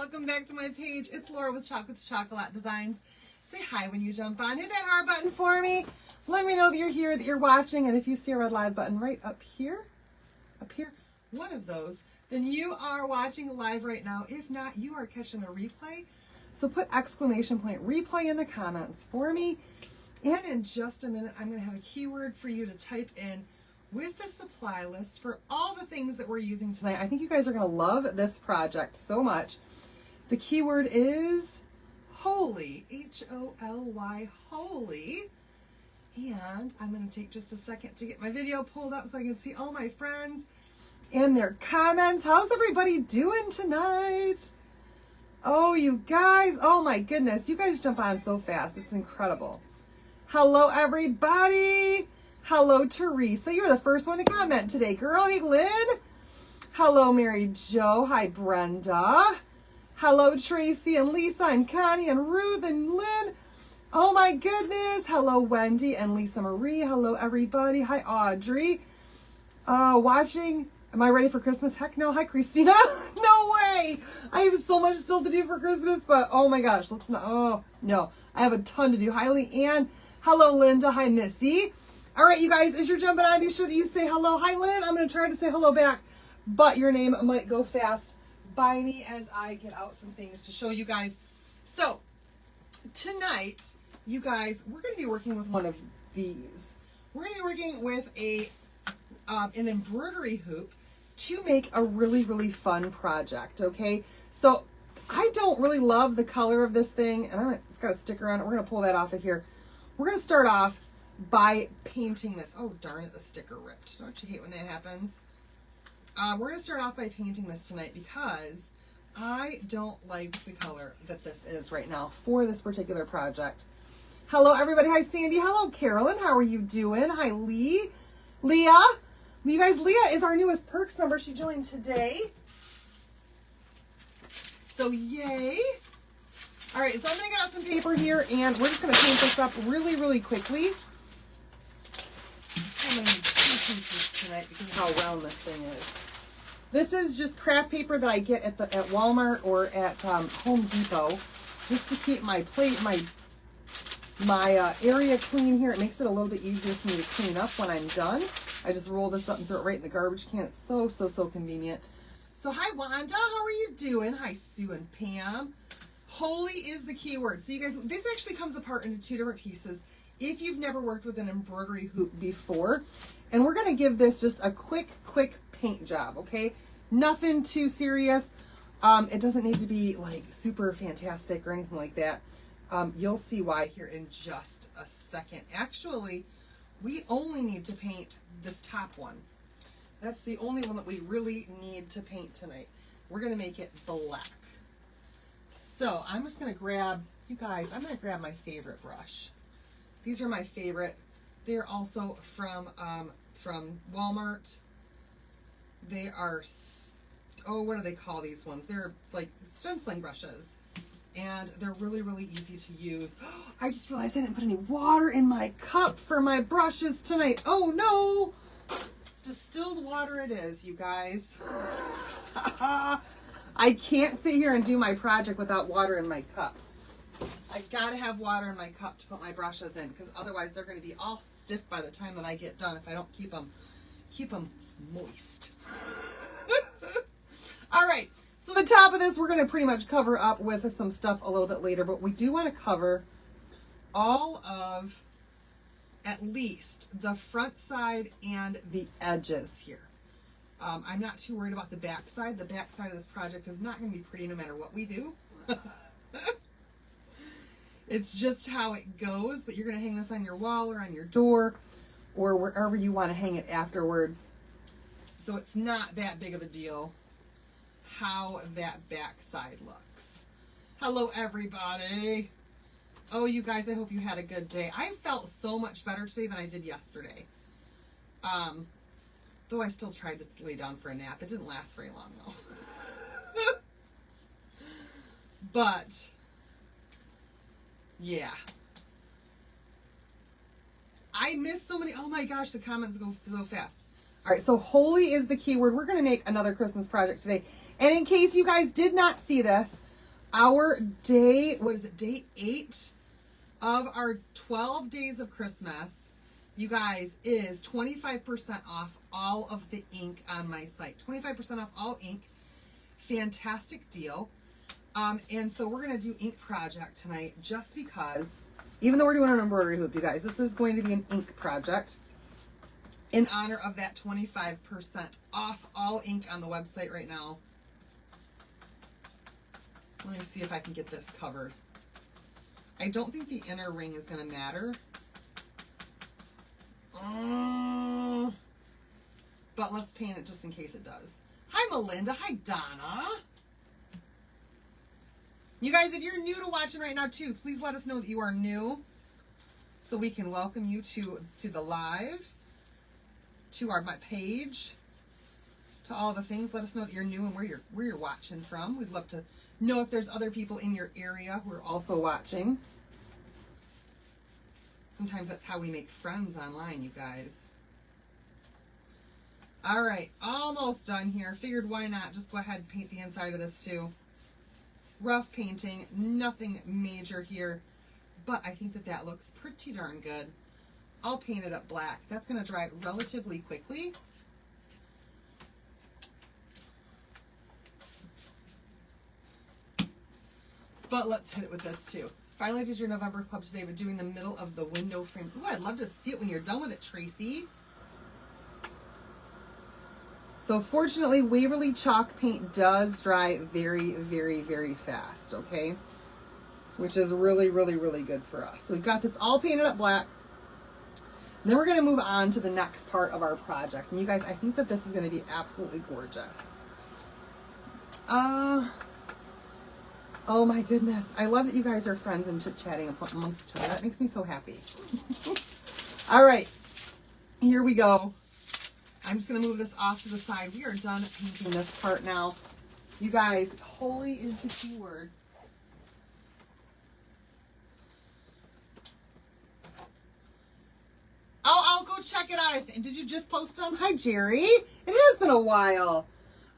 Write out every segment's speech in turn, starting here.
welcome back to my page. It's Laura with Chocolate to Chocolate Designs. Say hi when you jump on. Hit that heart button for me. Let me know that you're here, that you're watching, and if you see a red live button right up here, one of those, then you are watching live right now. If not, you are catching the replay. So put exclamation point replay in the comments for me. And in just a minute, I'm going to have a keyword for you to type in with the supply list for all the things that we're using tonight. I think you guys are going to love this project so much. The keyword is holy, H-O-L-Y, holy. And I'm going to take just a second to get my video pulled up so I can see all my friends and their comments. How's everybody doing tonight? Oh, you guys, oh my goodness. You guys jump on so fast. It's incredible. Hello, everybody. Hello, Teresa. You're the first one to comment today, girl. Hey, Lynn. Hello, Mary Jo. Hi, Brenda. Hello, Tracy and Lisa and Connie and Ruth and Lynn. Oh, my goodness. Hello, Wendy and Lisa Marie. Hello, everybody. Hi, Audrey. Watching. Am I ready for Christmas? Heck no. Hi, Christina. No way. I have so much still to do for Christmas, but oh, my gosh. Let's not. Oh, no. I have a ton to do. Hi, Leanne. Hello, Linda. Hi, Missy. All right, you guys, as you're jumping on, be sure that you say hello. Hi, Lynn. I'm going to try to say hello back, but your name might go fast by me as I get out some things to show you guys. So, tonight, you guys, we're going to be working with one of these. We're going to be working with an embroidery hoop to make a really, really fun project, okay? So, I don't really love the color of this thing, and it's got a sticker on it. We're going to pull that off of here. We're going to start off by painting this. Oh, darn it, the sticker ripped. Don't you hate when that happens? We're going to start off by painting this tonight because I don't like the color that this is right now for this particular project. Hello, everybody. Hi, Sandy. Hello, Carolyn. How are you doing? Hi, Leah. You guys, Leah is our newest Perks member. She joined today. So, yay. All right, so I'm going to get out some paper here, and we're just going to paint this up really, really quickly. I'm going to need 2 pieces tonight because of how round this thing is. This is just craft paper that I get at Walmart or at Home Depot just to keep my plate, my area clean here. It makes it a little bit easier for me to clean up when I'm done. I just roll this up and throw it right in the garbage can. It's so, so, so convenient. So, hi, Wanda. How are you doing? Hi, Sue and Pam. Holy is the keyword. So you guys, this actually comes apart into 2 different pieces if you've never worked with an embroidery hoop before. And we're going to give this just a quick paint job, okay? Nothing too serious. It doesn't need to be like super fantastic or anything like that. You'll see why here in just a second. Actually, we only need to paint this top one. That's the only one that we really need to paint tonight. We're going to make it black. So I'm just going to grab, you guys, I'm going to grab my favorite brush. These are my favorite. They're also from Walmart. They are, oh, what do they call these ones? They're like stenciling brushes. And they're really, really easy to use. I just realized I didn't put any water in my cup for my brushes tonight. Oh, no. Distilled water it is, you guys. I can't sit here and do my project without water in my cup. I gotta have water in my cup to put my brushes in because otherwise they're going to be all stiff by the time that I get done if I don't keep them moist. All right, so the top of this we're going to pretty much cover up with some stuff a little bit later, but we do want to cover all of at least the front side and the edges here. I'm not too worried about the back side. The back side of this project is not going to be pretty no matter what we do. It's just how it goes, but you're going to hang this on your wall or on your door or wherever you want to hang it afterwards. So it's not that big of a deal how that back side looks. Hello, everybody. Oh, you guys, I hope you had a good day. I felt so much better today than I did yesterday. Though I still tried to lay down for a nap. It didn't last very long, though. But, yeah. I missed so many. Oh, my gosh, the comments go so fast. All right, so holy is the keyword. We're going to make another Christmas project today. And in case you guys did not see this, Our day, what is it, day 8 of our 12 days of Christmas, you guys, is 25% off all of the ink on my site. 25% off all ink. Fantastic deal. And so we're going to do ink project tonight just because, even though we're doing an embroidery hoop, you guys, this is going to be an ink project in honor of that 25% off all ink on the website right now. Let me see if I can get this covered. I don't think the inner ring is going to matter. But let's paint it just in case it does. Hi, Melinda. Hi, Donna. You guys, if you're new to watching right now too, please let us know that you are new so we can welcome you to the live, to my page, to all the things. Let us know that you're new and where you're watching from. We'd love to know if there's other people in your area who are also watching. Sometimes that's how we make friends online, you guys. All right, almost done here. Figured why not just go ahead and paint the inside of this too. Rough painting, nothing major here, but I think that looks pretty darn good. I'll paint it up black. That's going to dry relatively quickly. But let's hit it with this too. Finally did your November club today, but doing the middle of the window frame. Ooh, I'd love to see it when you're done with it, Tracy. So fortunately, Waverly chalk paint does dry very, very, very fast, okay? Which is really, really, really good for us. So we've got this all painted up black. And then we're going to move on to the next part of our project. And you guys, I think that this is going to be absolutely gorgeous. Oh my goodness. I love that you guys are friends and chit-chatting amongst each other. That makes me so happy. All right. Here we go. I'm just going to move this off to the side. We are done painting this part now. You guys, holy is the key word. Oh, I'll go check it out. Did you just post them? Hi, Jerry. It has been a while.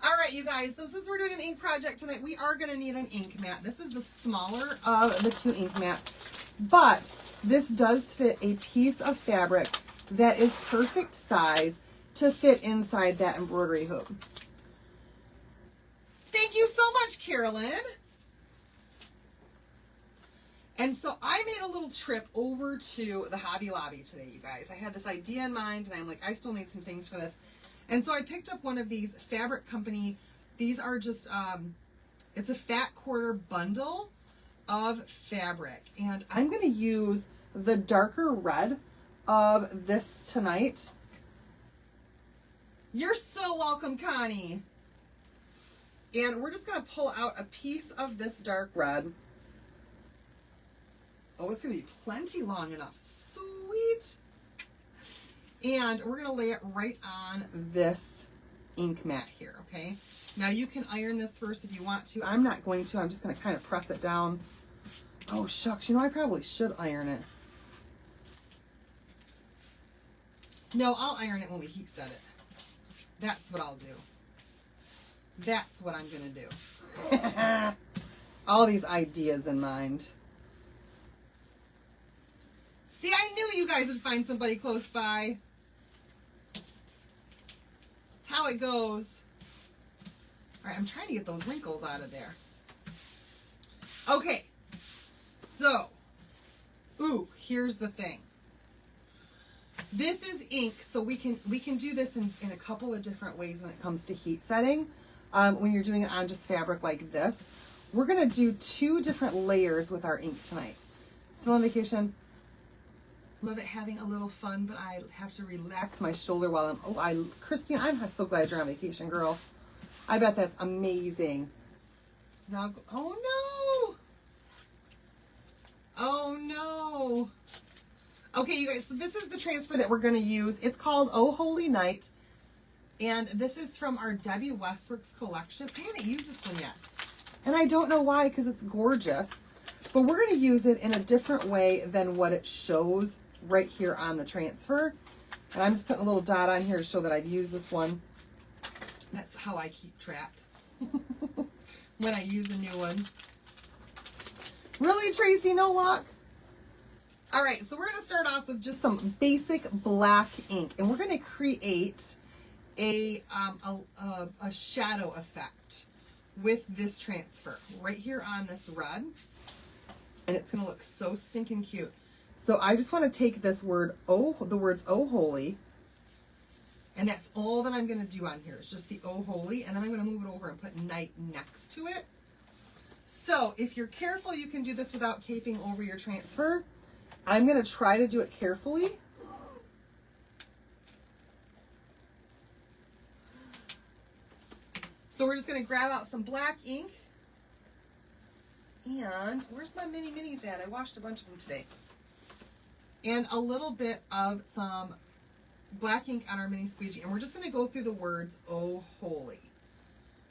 All right, you guys. So since we're doing an ink project tonight, we are going to need an ink mat. This is the smaller of the 2 ink mats. But this does fit a piece of fabric that is perfect size to fit inside that embroidery hoop. Thank you so much, Carolyn. And so I made a little trip over to the Hobby Lobby today, you guys. I had this idea in mind, and I'm like, I still need some things for this. And so I picked up one of these Fabric Company. These are just, it's a fat quarter bundle of fabric. And I'm going to use the darker red of this tonight. You're so welcome, Connie. And we're just going to pull out a piece of this dark red. Oh, it's going to be plenty long enough. Sweet. And we're going to lay it right on this ink mat here, okay? Now, you can iron this first if you want to. I'm not going to. I'm just going to kind of press it down. Oh, shucks. You know, I probably should iron it. No, I'll iron it when we heat set it. That's what I'll do. That's what I'm going to do. All these ideas in mind. See, I knew you guys would find somebody close by. That's how it goes. All right, I'm trying to get those wrinkles out of there. Okay. So, ooh, here's the thing. This is ink, so we can do this in a couple of different ways when it comes to heat setting. When you're doing it on just fabric like this, we're going to do 2 different layers with our ink tonight. Still on vacation. Love it having a little fun, but I have to relax my shoulder while Christine, I'm so glad you're on vacation, girl. I bet that's amazing. Now, oh no. Oh no. Okay, you guys, so this is the transfer that we're going to use. It's called Oh Holy Night, and this is from our Debbie Westbrook's collection. I haven't used this one yet, and I don't know why, because it's gorgeous, but we're going to use it in a different way than what it shows right here on the transfer, and I'm just putting a little dot on here to show that I've used this one. That's how I keep track when I use a new one. Really, Tracy, no luck? All right, so we're going to start off with just some basic black ink, and we're going to create a shadow effect with this transfer right here on this red, and it's going to look so stinking cute. So I just want to take this word, the words "Oh Holy," and that's all that I'm going to do on here. It's just the "Oh Holy," and then I'm going to move it over and put "night" next to it. So if you're careful, you can do this without taping over your transfer. I'm going to try to do it carefully. So we're just going to grab out some black ink. And where's my mini minis at? I washed a bunch of them today. And a little bit of some black ink on our mini squeegee. And we're just going to go through the words, "Oh Holy."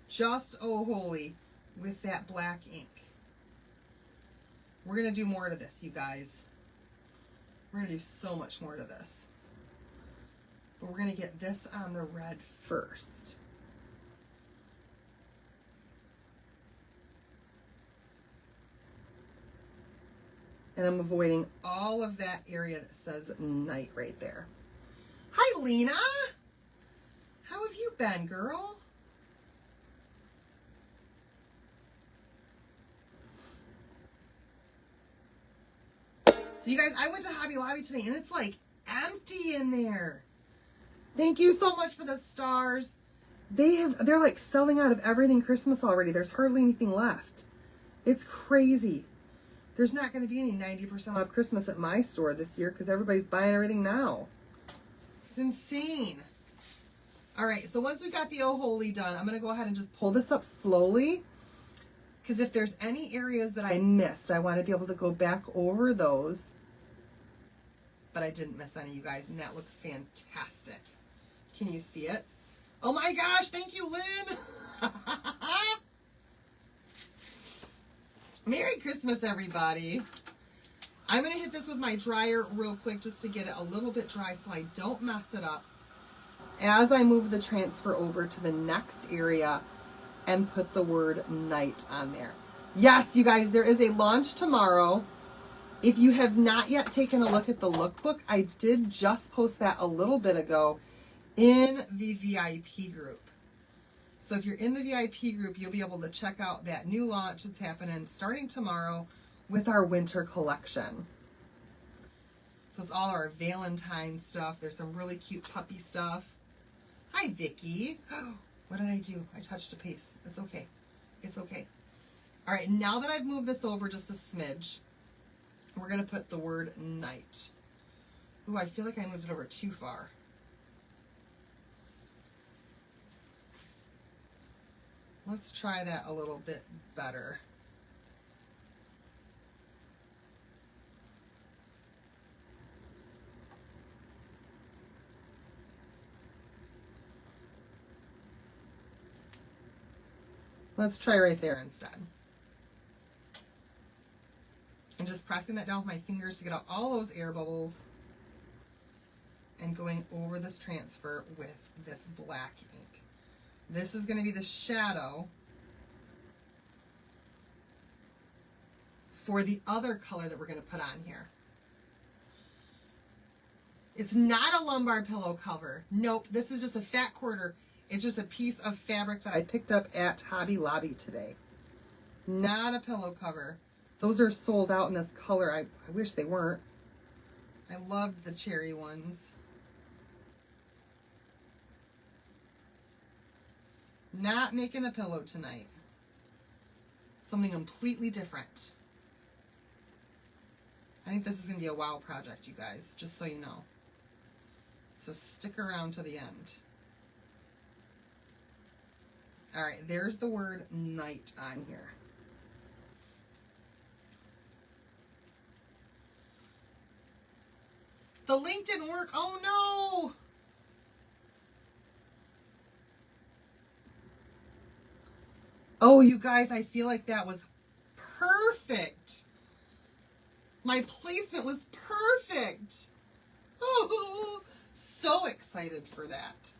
Just "Oh Holy" with that black ink. We're going to do more to this, you guys. We're going to do so much more to this. But we're going to get this on the red first. And I'm avoiding all of that area that says "night" right there. Hi, Lena. How have you been, girl? So you guys, I went to Hobby Lobby today and it's like empty in there. Thank you so much for the stars. They're like selling out of everything Christmas already. There's hardly anything left. It's crazy. There's not going to be any 90% off Christmas at my store this year because everybody's buying everything now. It's insane. All right, so once we've got the "Oh Holy" done, I'm going to go ahead and just pull this up slowly because if there's any areas that I missed, I want to be able to go back over those. But I didn't miss any, you guys, and that looks fantastic. Can you see it? Oh my gosh, thank you, Lynn. Merry Christmas, everybody. I'm going to hit this with my dryer real quick just to get it a little bit dry so I don't mess it up as I move the transfer over to the next area and put the word "night" on there. Yes, you guys, there is a launch tomorrow. If you have not yet taken a look at the lookbook, I did just post that a little bit ago in the VIP group. So if you're in the VIP group, you'll be able to check out that new launch that's happening starting tomorrow with our winter collection. So it's all our Valentine stuff. There's some really cute puppy stuff. Hi, Vicky. What did I do? I touched a piece. It's okay. It's okay. All right, now that I've moved this over just a smidge, we're going to put the word "night." Ooh, I feel like I moved it over too far. Let's try that a little bit better. Let's try right there instead. And just pressing that down with my fingers to get out all those air bubbles and going over this transfer with this black ink. This is going to be the shadow for the other color that we're going to put on here. It's not a lumbar pillow cover. Nope, this is just a fat quarter. It's just a piece of fabric that I picked up at Hobby Lobby today. Not a pillow cover. Those are sold out in this color. I wish they weren't. I loved the cherry ones. Not making a pillow tonight. Something completely different. I think this is going to be a wow project, you guys, just so you know. So stick around to the end. All right, there's the word "night" on here. The link didn't work. Oh no! Oh, you guys, I feel like that was perfect. My placement was perfect. Oh, so excited for that.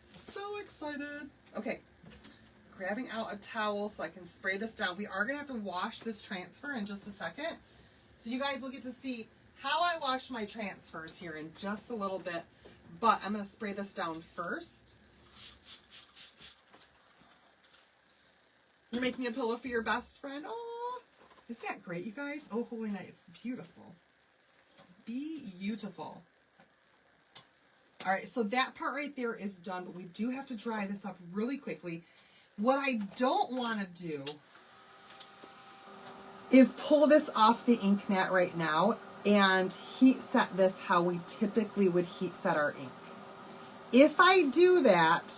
So excited. Okay, grabbing out a towel so I can spray this down. We are going to have to wash this transfer in just a second. So you guys will get to see how I wash my transfers here in just a little bit. But I'm going to spray this down first. You're making a pillow for your best friend. Oh, isn't that great, you guys? Oh, holy night. It's beautiful. Beautiful. All right, so that part right there is done, but we do have to dry this up really quickly. What I don't want to do is pull this off the ink mat right now and heat set this how we typically would heat set our ink. If I do that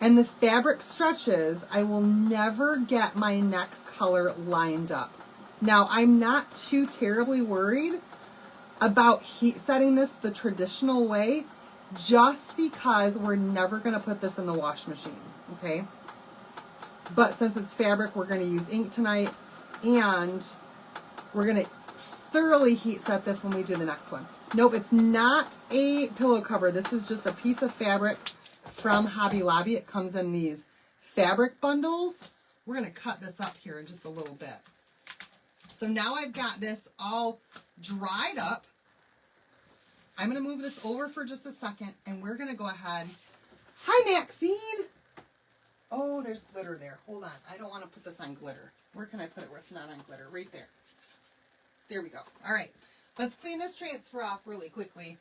and the fabric stretches, I will never get my next color lined up. Now, I'm not too terribly worried about heat setting this the traditional way, just because we're never going to put this in the wash machine, okay? But since it's fabric, we're going to use ink tonight, and we're going to thoroughly heat set this when we do the next one. Nope, it's not a pillow cover. This is just a piece of fabric from Hobby Lobby. It comes in these fabric bundles. We're going to cut this up here in just a little bit. So now I've got this all dried up. I'm going to move this over for just a second, and we're going to go ahead. Hi, Maxine. Oh, there's glitter there. Hold on. I don't want to put this on glitter. Where can I put it where it's not on glitter? Right there. There we go. All right. Let's clean this transfer off really quickly.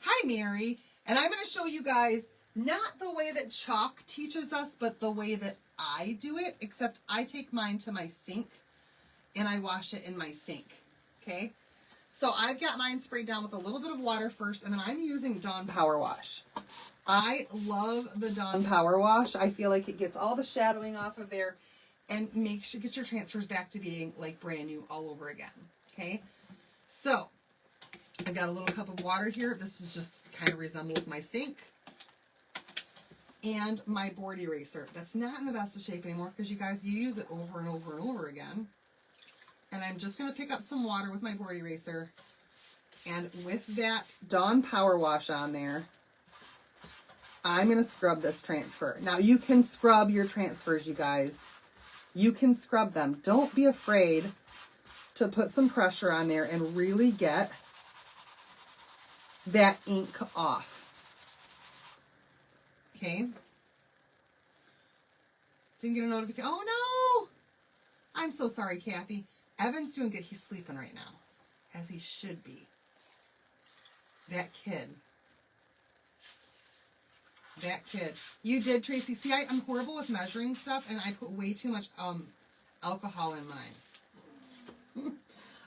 Hi, Mary. And I'm going to show you guys not the way that chalk teaches us, but the way that I do it, except I take mine to my sink and I wash it in my sink. Okay? So I've got mine sprayed down with a little bit of water first, and then I'm using Dawn Power Wash. I love the Dawn Power Wash. I feel like it gets all the shadowing off of there and gets your transfers back to being like brand new all over again. Okay? So I've got a little cup of water here. This is just kind of resembles my sink. And my board eraser. That's not in the best of shape anymore because you guys, you use it over and over and over again. And I'm just going to pick up some water with my board eraser. And with that Dawn Power Wash on there, I'm going to scrub this transfer. Now, you can scrub your transfers, you guys. You can scrub them. Don't be afraid to put some pressure on there and really get that ink off. Okay? Didn't get a notification. Oh, no! I'm so sorry, Kathy. Evan's doing good. He's sleeping right now, as he should be. That kid. That kid. You did, Tracy. See, I'm horrible with measuring stuff, and I put way too much alcohol in mine.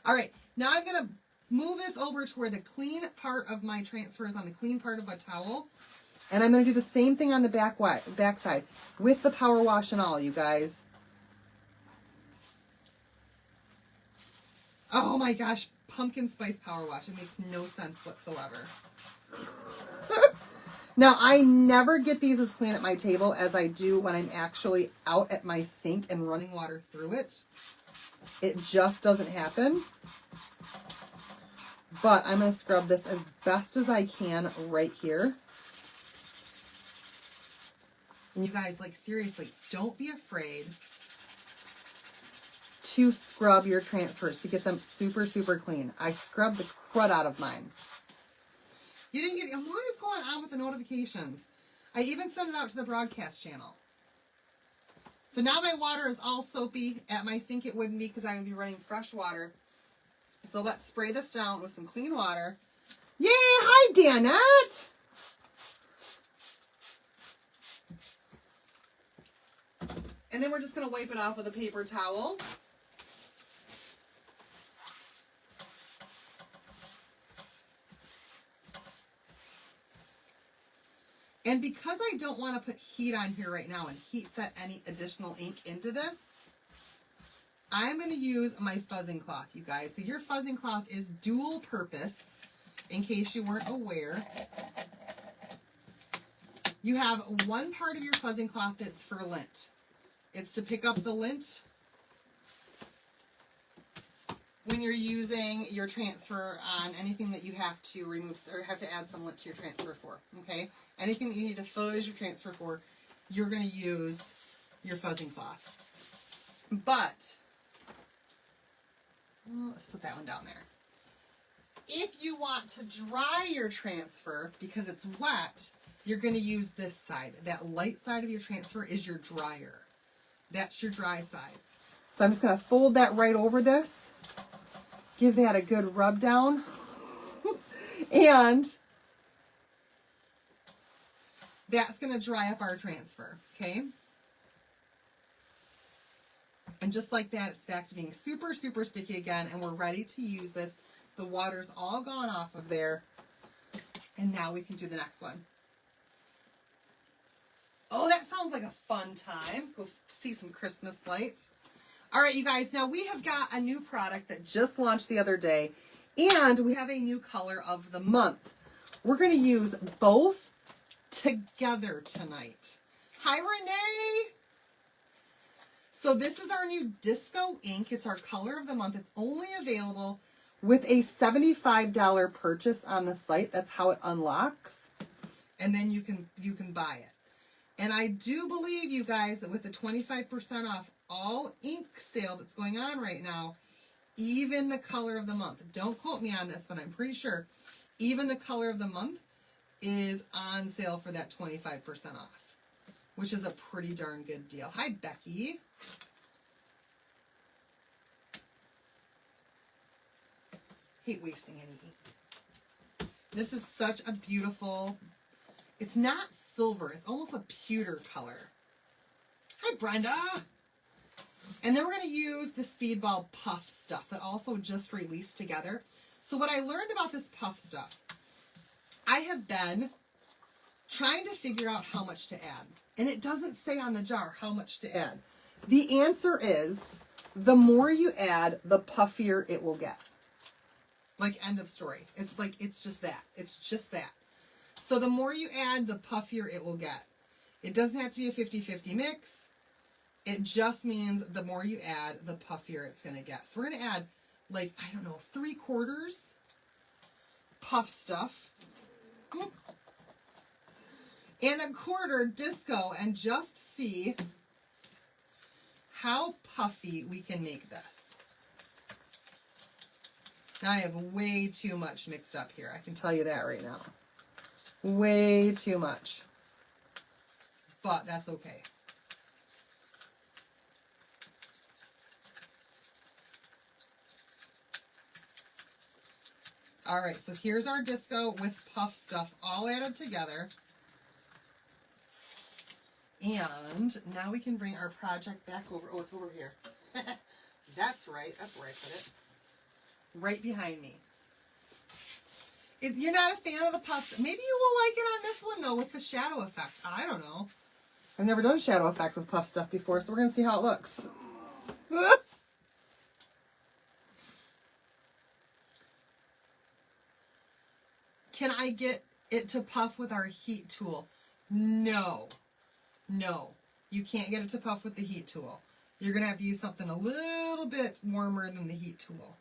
All right. Now I'm going to move this over to where the clean part of my transfer is on the clean part of my towel. And I'm going to do the same thing on the back side with the power wash and all, you guys. Oh my gosh, pumpkin spice power wash. It makes no sense whatsoever. Now, I never get these as clean at my table as I do when I'm actually out at my sink and running water through it. It just doesn't happen. But I'm going to scrub this as best as I can right here. And you guys, like, seriously, don't be afraid to scrub your transfers to get them super, super clean. I scrubbed the crud out of mine. You didn't get, what is going on with the notifications? I even sent it out to the broadcast channel. So now my water is all soapy. At my sink it wouldn't be because I would be running fresh water. So let's spray this down with some clean water. Yay! Hi, Danette! And then we're just going to wipe it off with a paper towel. And because I don't want to put heat on here right now and heat set any additional ink into this, I'm going to use my fuzzing cloth, you guys. So your fuzzing cloth is dual purpose, in case you weren't aware. You have one part of your fuzzing cloth that's for lint. It's to pick up the lint when you're using your transfer on anything that you have to remove or have to add some lint to your transfer for, okay? Anything that you need to fuzz your transfer for, you're going to use your fuzzing cloth. But, well, let's put that one down there. If you want to dry your transfer because it's wet, you're going to use this side. That light side of your transfer is your dryer. That's your dry side. So I'm just going to fold that right over this. Give that a good rub down. And that's going to dry up our transfer, okay? And just like that, it's back to being super, super sticky again, and we're ready to use this. The water's all gone off of there, and now we can do the next one. Oh, that sounds like a fun time. Go see some Christmas lights. All right, you guys, now we have got a new product that just launched the other day, and we have a new color of the month. We're going to use both together tonight. Hi, Renee. So this is our new Disco ink. It's our color of the month. It's only available with a $75 purchase on the site. That's how it unlocks. And then you can buy it. And I do believe, you guys, that with the 25% off all ink sale that's going on right now, even the color of the month, don't quote me on this, but I'm pretty sure even the color of the month is on sale for that 25% off, which is a pretty darn good deal. Hi, Becky. Hate wasting any ink. This is such a beautiful, it's not silver, it's almost a pewter color. Hi, Brenda. And then we're going to use the Speedball Puff stuff that also just released together. So what I learned about this puff stuff, I have been trying to figure out how much to add. And it doesn't say on the jar how much to add. The answer is, the more you add, the puffier it will get. Like, end of story. It's like, it's just that. It's just that. So the more you add, the puffier it will get. It doesn't have to be a 50-50 mix. It just means the more you add, the puffier it's going to get. So we're going to add, like, I don't know, 3/4 puff stuff. And 1/4 disco, and just see how puffy we can make this. Now I have way too much mixed up here. I can tell you that right now. Way too much. But that's okay. All right, so here's our disco with puff stuff all added together. And now we can bring our project back over. Oh, it's over here. That's right. That's where I put it. Right behind me. If you're not a fan of the puffs, maybe you will like it on this one, though, with the shadow effect. I don't know. I've never done shadow effect with puff stuff before, so we're going to see how it looks. Can I get it to puff with our heat tool? No. No. You can't get it to puff with the heat tool. You're going to have to use something a little bit warmer than the heat tool.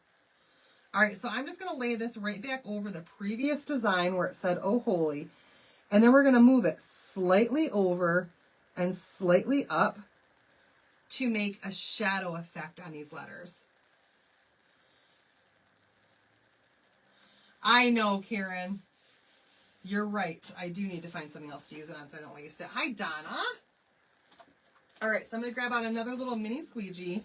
All right, so I'm just going to lay this right back over the previous design where it said, oh, holy. And then we're going to move it slightly over and slightly up to make a shadow effect on these letters. I know, Karen. You're right. I do need to find something else to use it on so I don't waste it. Hi, Donna. All right, so I'm going to grab out another little mini squeegee.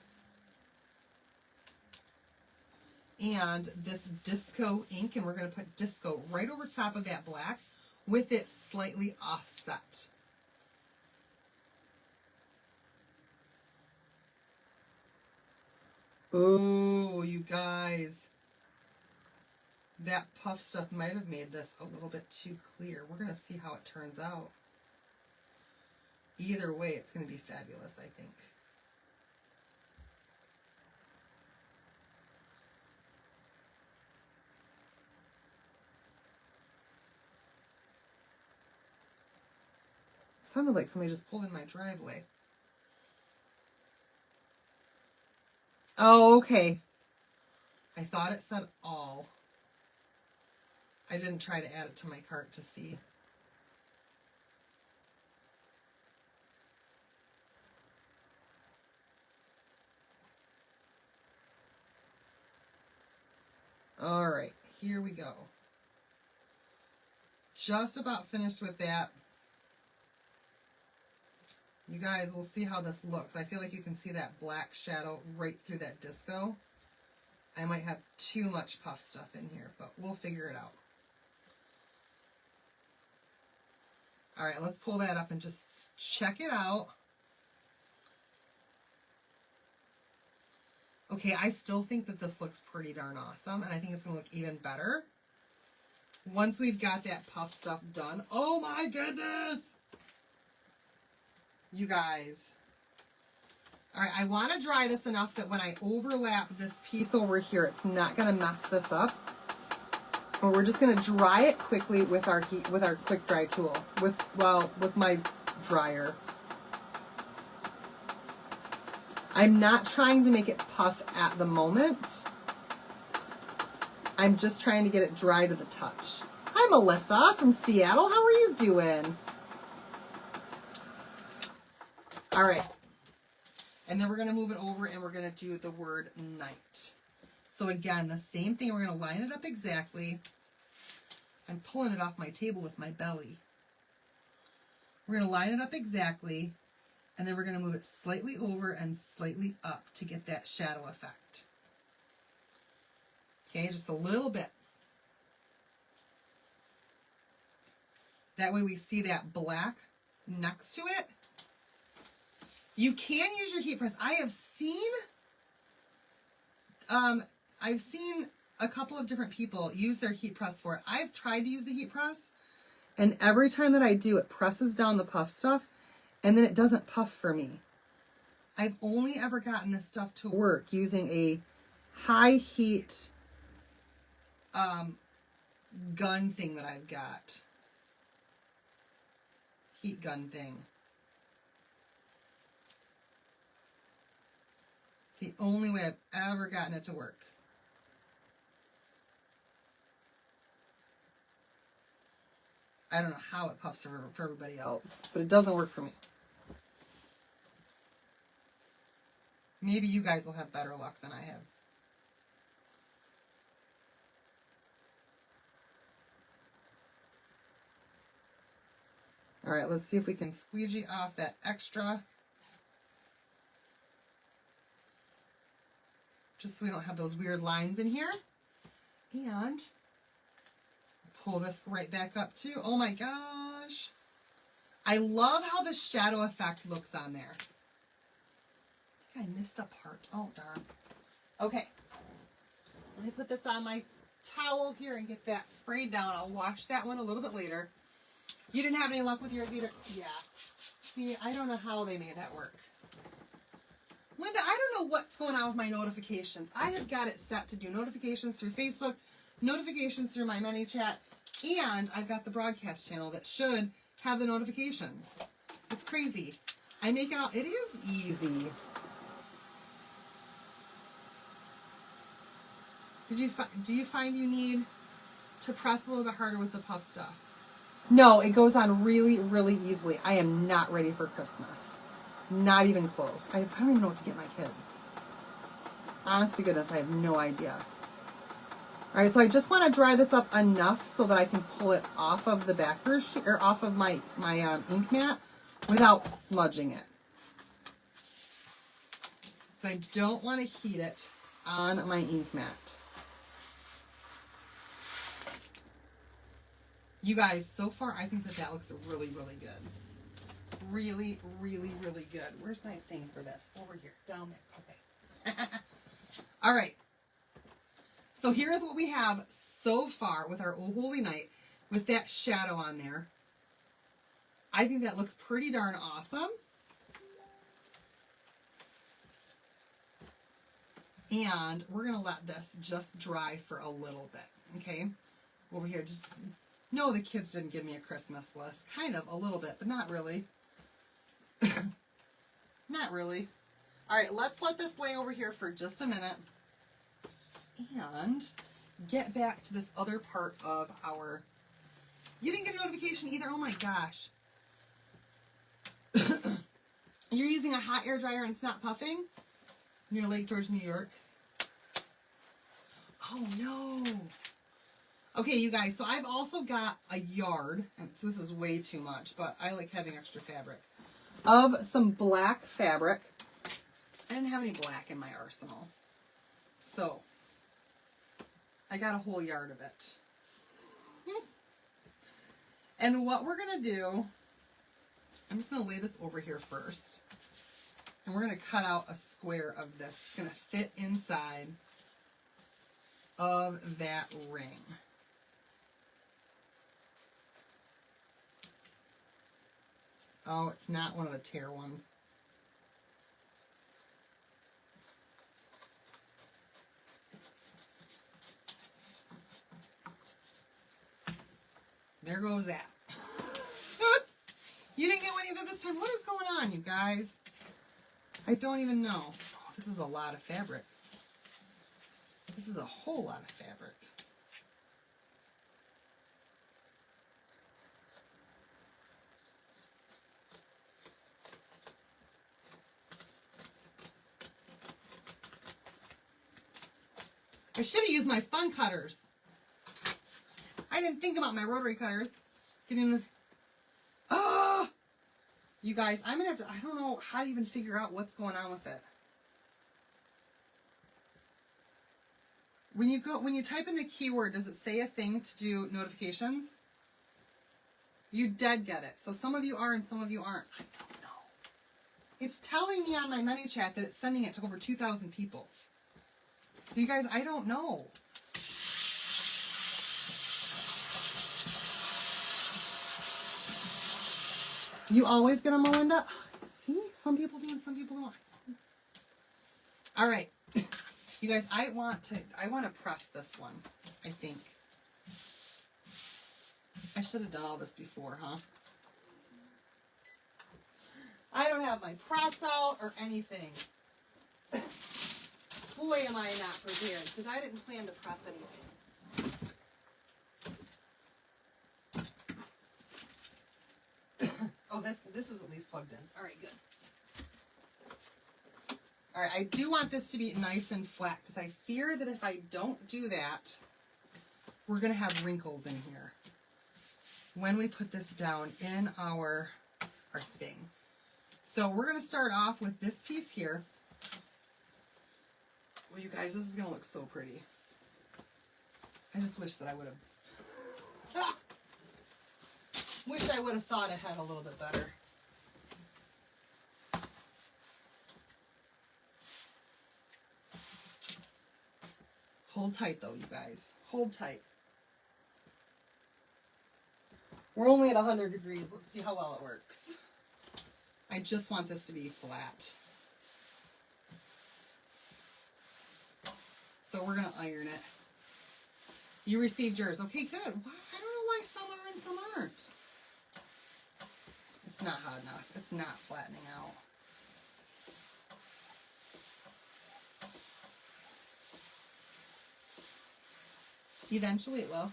And this disco ink, and we're going to put disco right over top of that black with it slightly offset. Oh, you guys. That puff stuff might have made this a little bit too clear. We're going to see how it turns out. Either way, it's going to be fabulous, I think. Sounded like somebody just pulled in my driveway. Oh, okay. I thought it said all. I didn't try to add it to my cart to see. here we go. Just about finished with that. You guys will see how this looks. I feel like you can see that black shadow right through that disco. I might have too much puff stuff in here, but we'll figure it out. All right, let's pull that up and just check it out. Okay, I still think that this looks pretty darn awesome, and I think it's going to look even better once we've got that puff stuff done. Oh my goodness! You guys. All right, I want to dry this enough that when I overlap this piece over here, it's not going to mess this up. But we're just going to dry it quickly with our quick dry tool, with my dryer. I'm not trying to make it puff at the moment. I'm just trying to get it dry to the touch. Hi, Melissa from Seattle. How are you doing? All right. And then we're going to move it over and we're going to do the word night. So again, the same thing. We're going to line it up exactly. I'm pulling it off my table with my belly. We're going to line it up exactly. And then we're going to move it slightly over and slightly up to get that shadow effect. Okay, just a little bit. That way we see that black next to it. You can use your heat press. I've seen a couple of different people use their heat press for it. I've tried to use the heat press, and every time that I do, it presses down the puff stuff, and then it doesn't puff for me. I've only ever gotten this stuff to work using a high heat gun thing that I've got. Heat gun thing. The only way I've ever gotten it to work. I don't know how it puffs for everybody else, but it doesn't work for me. Maybe you guys will have better luck than I have. All right, let's see if we can squeegee off that extra. Just so we don't have those weird lines in here. And pull this right back up too. Oh my gosh. I love how the shadow effect looks on there. I think I missed a part. Oh, darn. Okay. Let me put this on my towel here and get that sprayed down. I'll wash that one a little bit later. You didn't have any luck with yours either? Yeah. See, I don't know how they made that work. Linda, I don't know what's going on with my notifications. I have got it set to do notifications through Facebook, notifications through my ManyChat, and I've got the broadcast channel that should have the notifications. It's crazy. I make it all, it is easy. Do you find you need to press a little bit harder with the puff stuff? No, it goes on really, really easily. I am not ready for Christmas. Not even close. I don't even know what to get my kids. Honest to goodness, I have no idea. All right, so I just want to dry this up enough so that I can pull it off of the backer sheet, or off of my ink mat without smudging it. So I don't want to heat it on my ink mat. You guys, so far I think that looks really, really good. Really, really, really good. Where's my thing for this? Over here. Down there. Okay. All right. So here's what we have so far with our Oh Holy Night with that shadow on there. I think that looks pretty darn awesome. And we're going to let this just dry for a little bit. Okay. Over here. Just, no, the kids didn't give me a Christmas list. Kind of, a little bit, but not really. Not really. All right, let's let this lay over here for just a minute and get back to this other part of our... You didn't get a notification either? Oh my gosh. You're using a hot air dryer and it's not puffing? Near Lake George, New York. Oh no. Okay, you guys, so I've also got a yard, and so this is way too much, but I like having extra fabric, of some black fabric. I didn't have any black in my arsenal. So, I got a whole yard of it. And what we're going to do, I'm just going to lay this over here first. And we're going to cut out a square of this. It's going to fit inside of that ring. Oh, it's not one of the tear ones. There goes that. You didn't get any of this time. What is going on, you guys? I don't even know. Oh, this is a lot of fabric. This is a whole lot of fabric. I should have used my fun cutters. I didn't think about my rotary cutters. Oh! You guys, I'm going to have to, I don't know how to even figure out what's going on with it. When you type in the keyword, does it say a thing to do notifications? You dead get it. So some of you are and some of you aren't. I don't know. It's telling me on my ManyChat that it's sending it to over 2,000 people. So you guys, I don't know. You always get them, Melinda? See? Some people do and some people don't. All right. You guys, I want to press this one, I think. I should have done all this before, huh? I don't have my press out or anything. Boy, am I not prepared, because I didn't plan to press anything. Oh, this is at least plugged in. All right, good. All right, I do want this to be nice and flat, because I fear that if I don't do that, we're going to have wrinkles in here when we put this down in our thing. So we're going to start off with this piece here. Well, you guys, this is going to look so pretty. I just wish that I would have... Wish I would have thought ahead a little bit better. Hold tight, though, you guys. Hold tight. We're only at 100 degrees. Let's see how well it works. I just want this to be flat. So we're going to iron it. You received yours. Okay, good. I don't know why some are and some aren't. It's not hot enough. It's not flattening out. Eventually it will.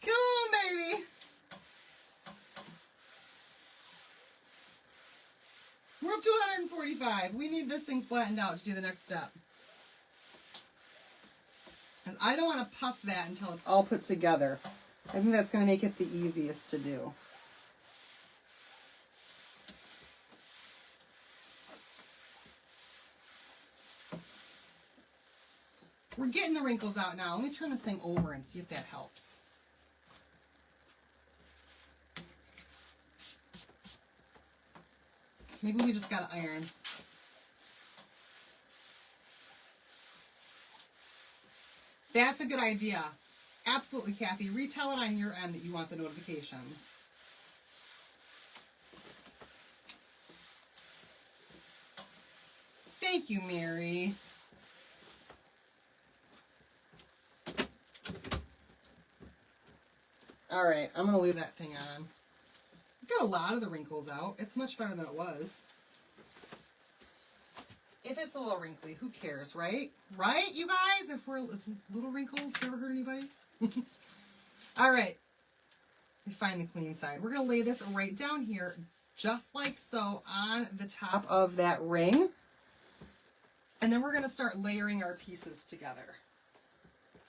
Come on, baby. We're up to 145. We need this thing flattened out to do the next step. Because I don't want to puff that until it's all put together. I think that's going to make it the easiest to do. We're getting the wrinkles out now. Let me turn this thing over and see if that helps. Maybe we just got to iron. That's a good idea. Absolutely, Kathy. Retell it on your end that you want the notifications. Thank you, Mary. All right, I'm going to leave that thing on. Got a lot of the wrinkles out. It's much better than it was. If it's a little wrinkly, who cares, right? Right, you guys? If we're little wrinkles, never hurt anybody? All right. Let me find the clean side. We're going to lay this right down here, just like so, on the top of that ring. And then we're going to start layering our pieces together.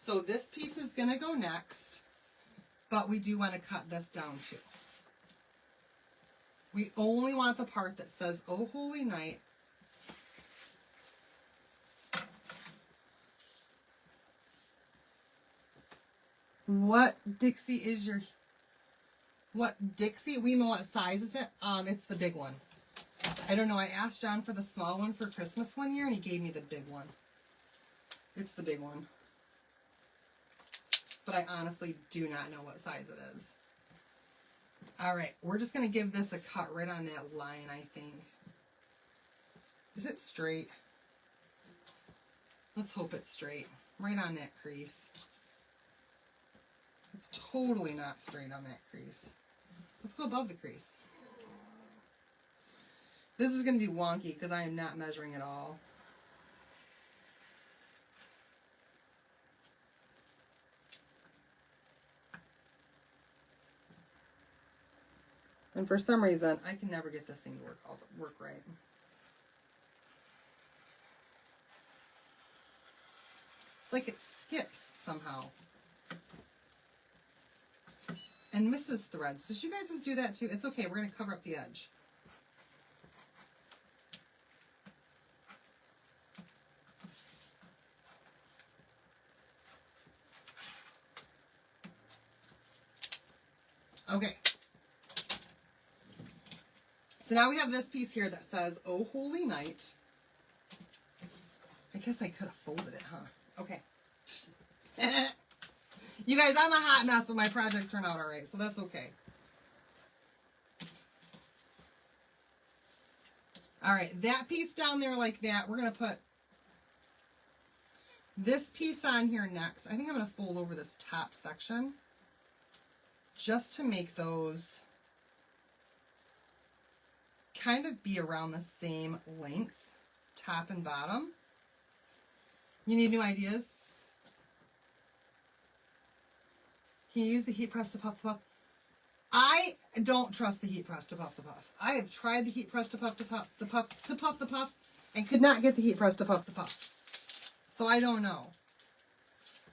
So this piece is going to go next, but we do want to cut this down too. We only want the part that says, "Oh Holy Night." What Dixie is your, what Dixie? We know what size is it? It's the big one. I don't know. I asked John for the small one for Christmas one year and he gave me the big one. It's the big one. But I honestly do not know what size it is. All right, we're just going to give this a cut right on that line, I think. Is it straight? Let's hope it's straight. Right on that crease. It's totally not straight on that crease. Let's go above the crease. This is going to be wonky because I am not measuring at all. And for some reason, I can never get this thing to work right. It's like it skips somehow. And misses threads. Does you guys just do that too? It's okay. We're going to cover up the edge. Okay. So now we have this piece here that says, "Oh Holy Night." I guess I could have folded it, huh? Okay. You guys, I'm a hot mess, but my projects turn out all right, so that's okay. All right, that piece down there like that, we're going to put this piece on here next. I think I'm going to fold over this top section just to make those kind of be around the same length, top and bottom. You need new ideas? Can you use the heat press to puff the puff? I don't trust the heat press to puff the puff. I have tried the heat press to puff the puff, and could not get the heat press to puff the puff. So I don't know.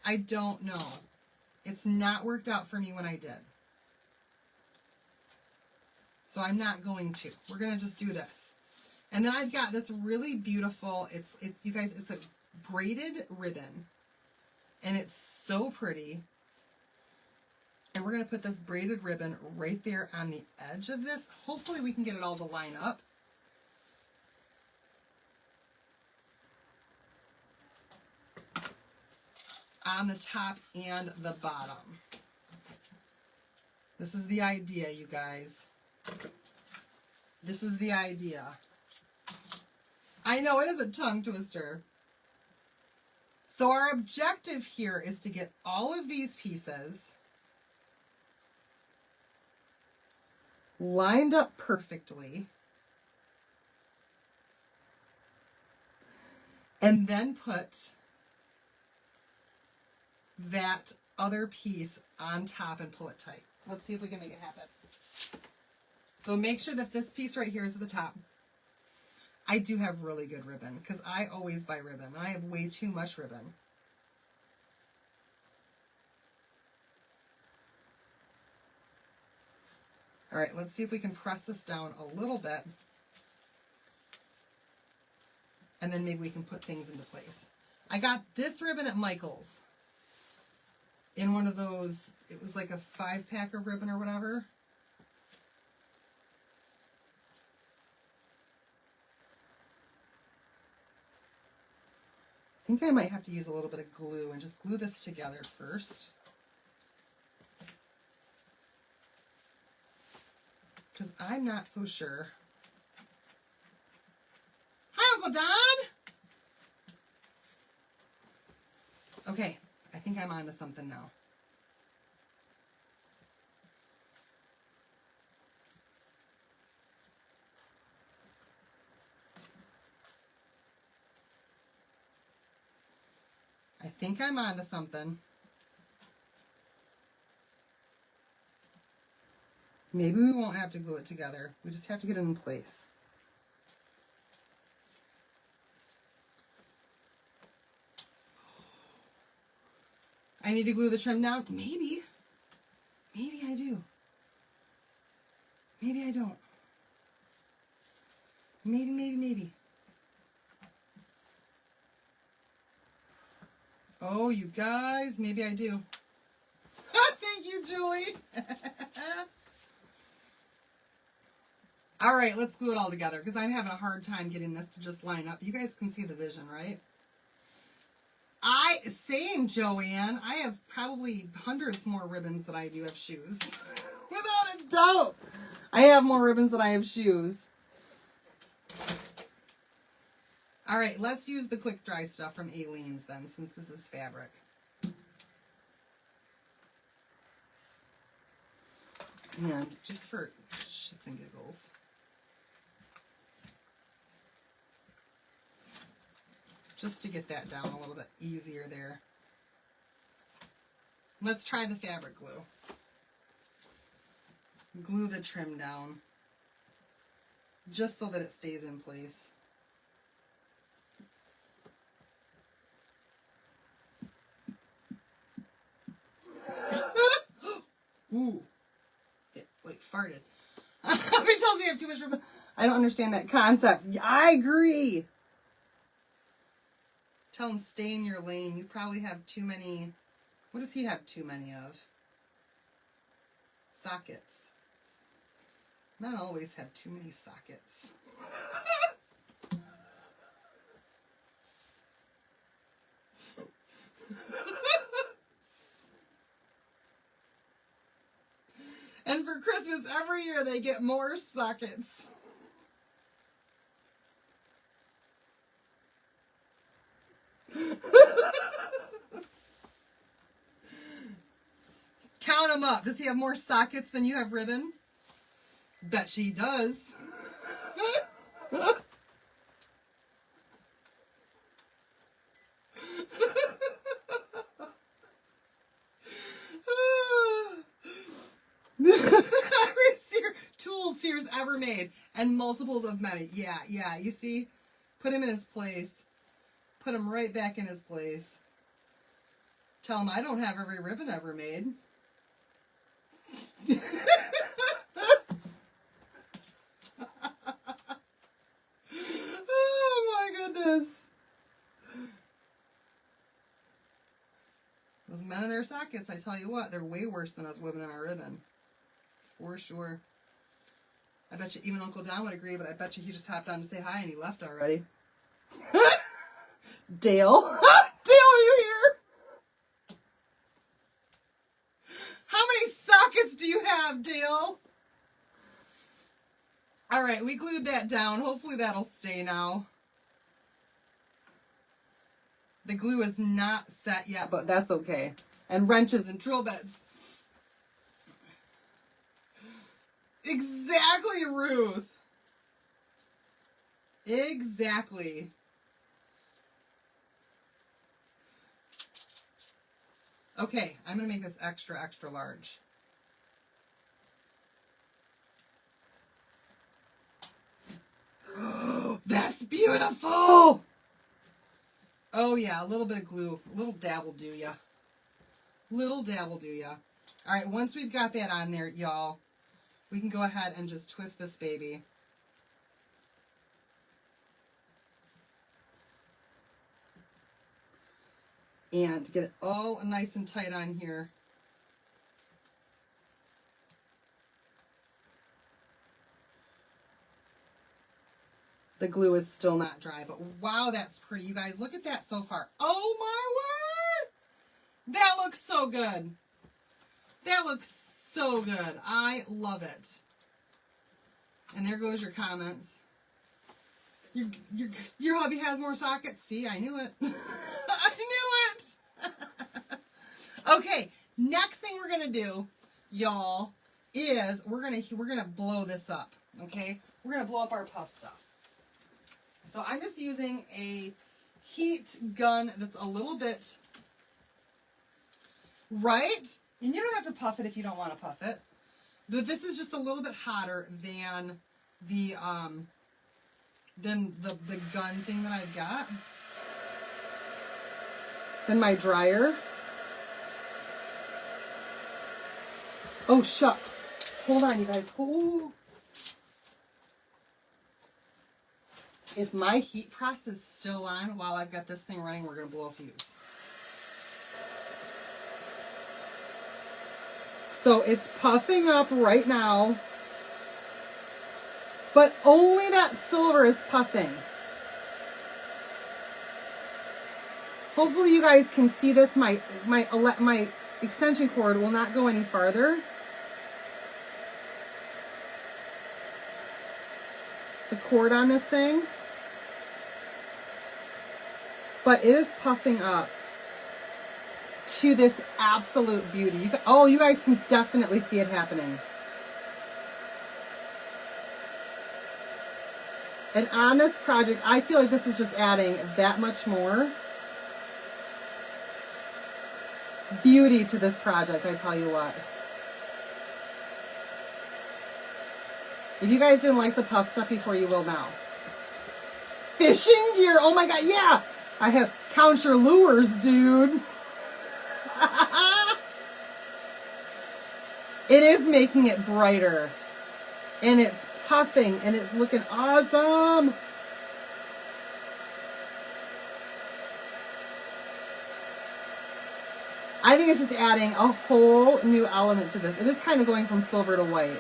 I don't know. It's not worked out for me when I did. So I'm not going to. We're going to just do this. And then I've got this really beautiful, it's you guys, it's a braided ribbon. And it's so pretty. And we're going to put this braided ribbon right there on the edge of this. Hopefully we can get it all to line up. On the top and the bottom. This is the idea, you guys. This is the idea. I know it is a tongue twister. So our objective here is to get all of these pieces lined up perfectly, and then put that other piece on top and pull it tight. Let's see if we can make it happen. So make sure that this piece right here is at the top. I do have really good ribbon because I always buy ribbon. I have way too much ribbon. All right, let's see if we can press this down a little bit. And then maybe we can put things into place. I got this ribbon at Michael's. In one of those, it was like a 5-pack of ribbon or whatever. I think I might have to use a little bit of glue and just glue this together first. Because I'm not so sure. Hi, Uncle Don! Okay, I think I'm onto something now. I think I'm onto something. Maybe we won't have to glue it together. We just have to get it in place. I need to glue the trim down? Maybe. Maybe I do. Maybe I don't. Maybe. Oh, you guys, maybe I do. Thank you, Julie. All right, let's glue it all together because I'm having a hard time getting this to just line up. You guys can see the vision, right? Same, Joanne. I have probably hundreds more ribbons than I do have shoes. Without a doubt. I have more ribbons than I have shoes. All right, let's use the quick dry stuff from Aileen's then, since this is fabric. And just for shits and giggles, just to get that down a little bit easier there. Let's try the fabric glue. Glue the trim down, just so that it stays in place. Ooh. Wait, farted. It tells me I have too much ribbon. I don't understand that concept. I agree. Tell him stay in your lane. You probably have too many. What does he have too many of? Sockets. Men always have too many sockets. And for Christmas, every year they get more sockets. Count them up. Does he have more sockets than you have ribbon? Bet she does. Tools Sears ever made, and multiples of many. Yeah, you see? Put him in his place. Put him right back in his place. Tell him I don't have every ribbon ever made. Oh my goodness. Those men in their sockets, I tell you what, they're way worse than us women in our ribbon. For sure. I bet you even Uncle Don would agree, but I bet you he just hopped on to say hi and he left already. Dale? Dale, are you here? How many sockets do you have, Dale? All right, we glued that down. Hopefully that'll stay now. The glue is not set yet, but that's okay. And wrenches and drill bits. Exactly, Ruth. Exactly. Okay, I'm going to make this extra, extra large. That's beautiful. Oh, yeah, a little bit of glue. A little dab will do ya. Little dab will do ya. All right, once we've got that on there, y'all, we can go ahead and just twist this baby. And get it all nice and tight on here. The glue is still not dry, but wow, that's pretty. You guys, look at that so far. Oh my word! That looks so good. That looks so good. I love it. And there goes your comments. Your hubby has more sockets. See, I knew it. I knew it. Okay, next thing we're gonna do, y'all, is we're gonna blow this up. Okay, we're gonna blow up our puff stuff. So I'm just using a heat gun that's a little bit right, and you don't have to puff it if you don't want to puff it. But this is just a little bit hotter than the gun thing that I've got. Than my dryer. Oh, shucks. Hold on, you guys. Oh. If my heat press is still on while I've got this thing running, we're going to blow a fuse. So it's puffing up right now, but only that silver is puffing. Hopefully you guys can see this. My extension cord will not go any farther. The cord on this thing. But it is puffing up to this absolute beauty. You guys can definitely see it happening. And on this project, I feel like this is just adding that much more beauty to this project, I tell you what. If you guys didn't like the puff stuff before, you will now. Fishing gear, oh my god, yeah! I have count your lures, dude. It is making it brighter. And it's puffing and it's looking awesome. I think it's just adding a whole new element to this. It is kind of going from silver to white.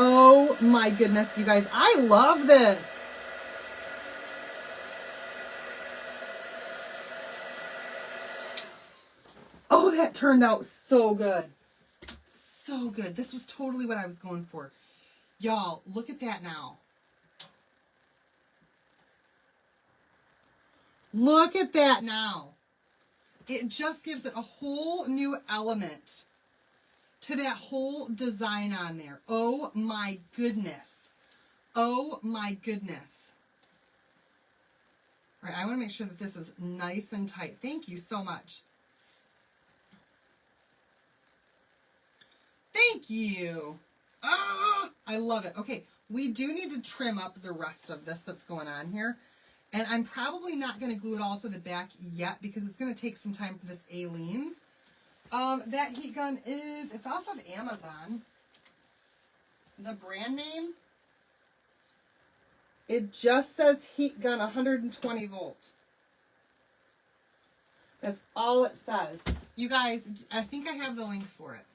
Oh my goodness, you guys. I love this. Oh, that turned out so good. So good. This was totally what I was going for. Y'all, look at that now. Look at that now. It just gives it a whole new element to that whole design on there. Oh my goodness. Oh my goodness. All right, I want to make sure that this is nice and tight. Thank you so much. Thank you. Oh, I love it. Okay, we do need to trim up the rest of this that's going on here. And I'm probably not going to glue it all to the back yet because it's going to take some time for this Aleene's. That heat gun it's off of Amazon. The brand name, it just says heat gun 120 volt. That's all it says. You guys, I think I have the link for it.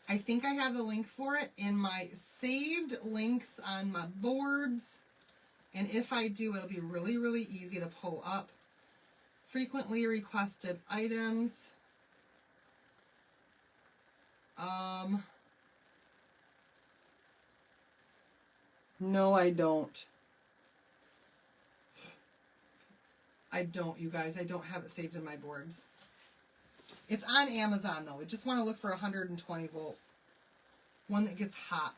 I think I have the link for it in my saved links on my boards. And if I do, it'll be really, really easy to pull up. Frequently requested items. No, I don't. I don't, you guys. I don't have it saved in my boards. It's on Amazon, though. I just want to look for 120 volt. One that gets hot.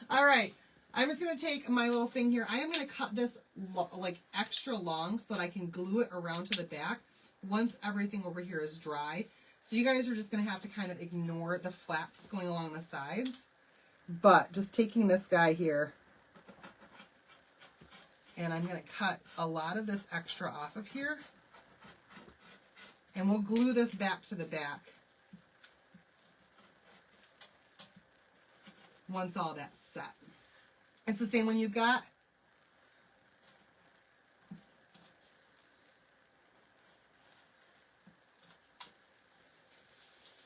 All right. I'm just going to take my little thing here. I am going to cut this like extra long so that I can glue it around to the back once everything over here is dry. So you guys are just going to have to kind of ignore the flaps going along the sides. But just taking this guy here, and I'm going to cut a lot of this extra off of here. And we'll glue this back to the back once all that's set. It's the same when you've got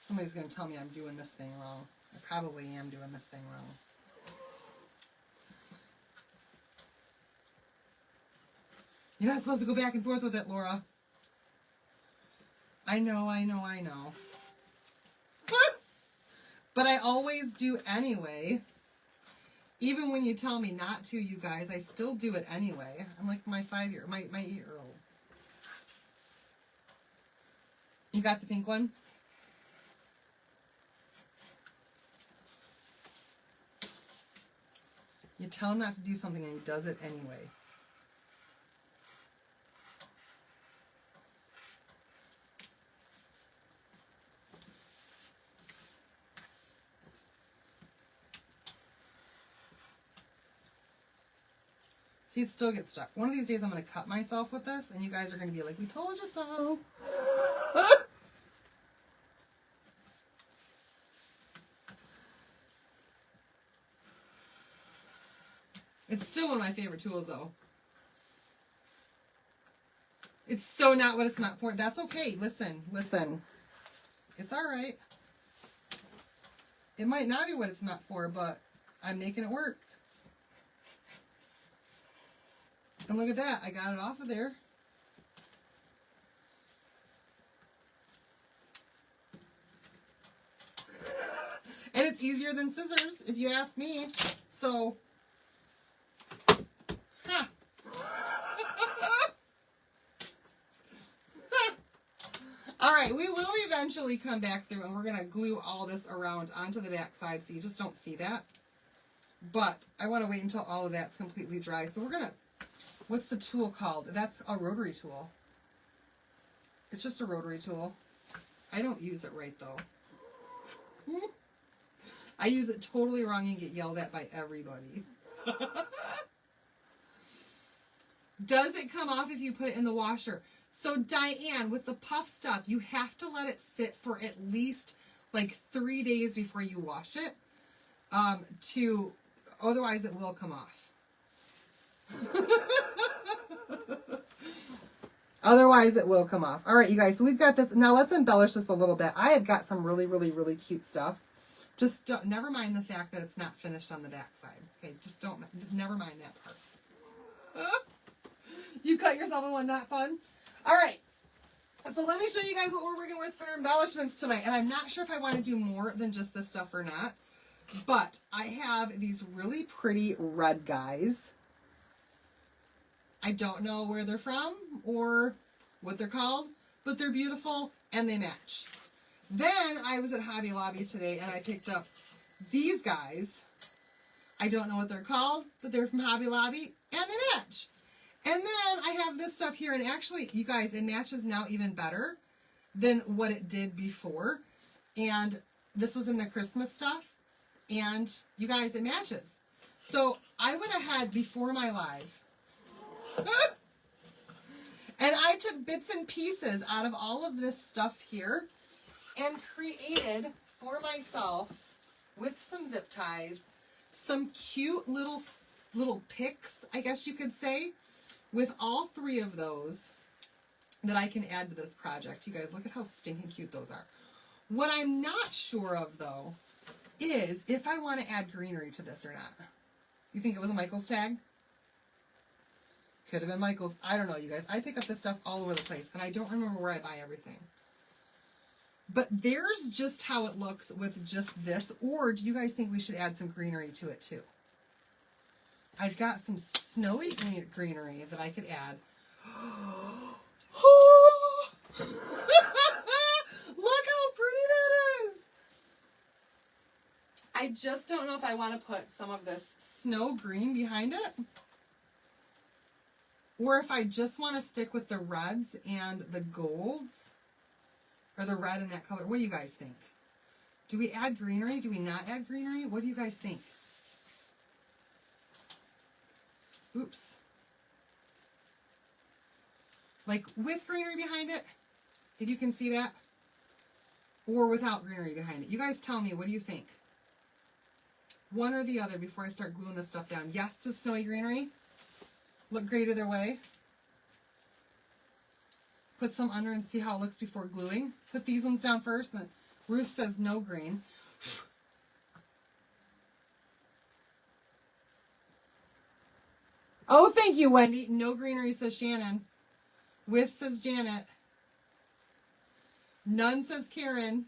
somebody's going to tell me I'm doing this thing wrong. I probably am doing this thing wrong. You're not supposed to go back and forth with it, Laura. I know. But I always do anyway. Even when you tell me not to, you guys, I still do it anyway. I'm like my 8-year-old. You got the pink one? You tell him not to do something and he does it anyway. See, it still gets stuck. One of these days I'm going to cut myself with this, and you guys are going to be like, we told you so. It's still one of my favorite tools, though. It's so not what it's meant for. That's okay. Listen, listen. It's all right. It might not be what it's meant for, but I'm making it work. And look at that. I got it off of there. And it's easier than scissors, if you ask me. So, huh. All right, we will eventually come back through, and we're going to glue all this around onto the back side so you just don't see that. But I want to wait until all of that's completely dry. So we're going to, what's the tool called? That's a rotary tool. It's just a rotary tool. I don't use it right, though. I use it totally wrong and get yelled at by everybody. Does it come off if you put it in the washer? So Diane, with the puff stuff, you have to let it sit for at least like 3 days before you wash it. Otherwise it will come off. Otherwise it will come off. All right, you guys, so we've got this. Now let's embellish this a little bit. I have got some really, really, really cute stuff. Just don't, never mind the fact that it's not finished on the back side. Okay, just never mind that part. You cut yourself in one, not fun? All right, so let me show you guys what we're working with for embellishments tonight. And I'm not sure if I want to do more than just this stuff or not. But I have these really pretty red guys. I don't know where they're from or what they're called, but they're beautiful and they match. Then I was at Hobby Lobby today and I picked up these guys. I don't know what they're called, but they're from Hobby Lobby and they match. And then I have this stuff here, and actually, you guys, it matches now even better than what it did before. And this was in the Christmas stuff, and you guys, it matches. So I went ahead before my live, and I took bits and pieces out of all of this stuff here and created for myself, with some zip ties, some cute little picks, I guess you could say, with all 3 of those that I can add to this project. You guys, look at how stinking cute those are. What I'm not sure of, though, is if I want to add greenery to this or not. You think it was a Michael's tag? Could have been Michael's. I don't know, you guys. I pick up this stuff all over the place, and I don't remember where I buy everything. But there's just how it looks with just this. Or do you guys think we should add some greenery to it, too? I've got some snowy greenery that I could add. Look how pretty that is. I just don't know if I want to put some of this snow green behind it, or if I just want to stick with the reds and the golds, or the red and that color. What do you guys think? Do we add greenery? Do we not add greenery? What do you guys think? Oops. Like with greenery behind it, if you can see that, or without greenery behind it. You guys tell me, what do you think? One or the other before I start gluing this stuff down. Yes to snowy greenery. Look great either way. Put some under and see how it looks before gluing. Put these ones down first. And then Ruth says no green. Oh, thank you, Wendy. No greenery, says Shannon. With, says Janet. None, says Karen.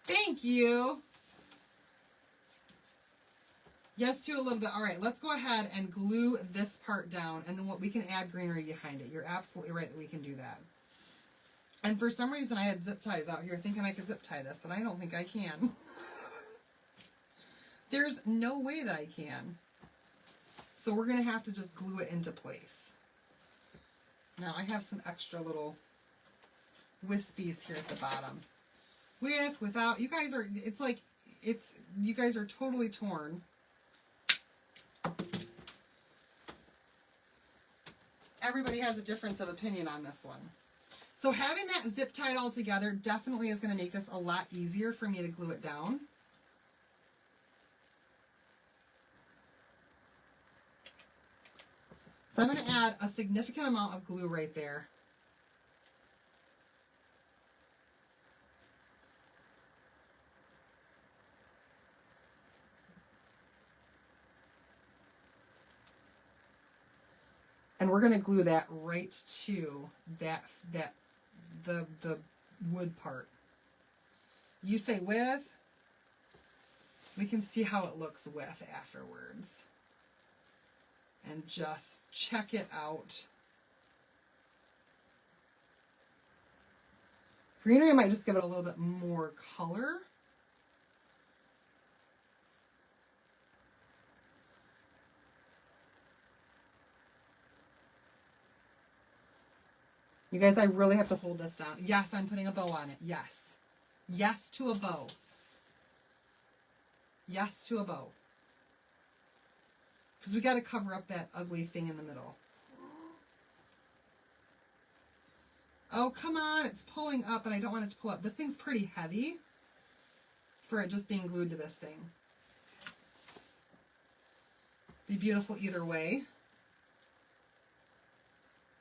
Thank you. Yes to a little bit. All right, let's go ahead and glue this part down, and then we can add greenery behind it. You're absolutely right that we can do that. And for some reason, I had zip ties out here thinking I could zip tie this, and I don't think I can. There's no way that I can. So we're going to have to just glue it into place. Now I have some extra little wispies here at the bottom. With, without, you guys are, it's like, you guys are totally torn. everybody has a difference of opinion on this one. So having that zip tied all together definitely is going to make this a lot easier for me to glue it down. So I'm going to add a significant amount of glue right there. And we're going to glue that right to the wood part. You say with, we can see how it looks with afterwards. And just check it out. Greenery might just give it a little bit more color. You guys, I really have to hold this down. Yes, I'm putting a bow on it. Yes. Yes to a bow. Yes to a bow. Because we got to cover up that ugly thing in the middle. Oh, come on. It's pulling up and I don't want it to pull up. This thing's pretty heavy for it just being glued to this thing. Be beautiful either way.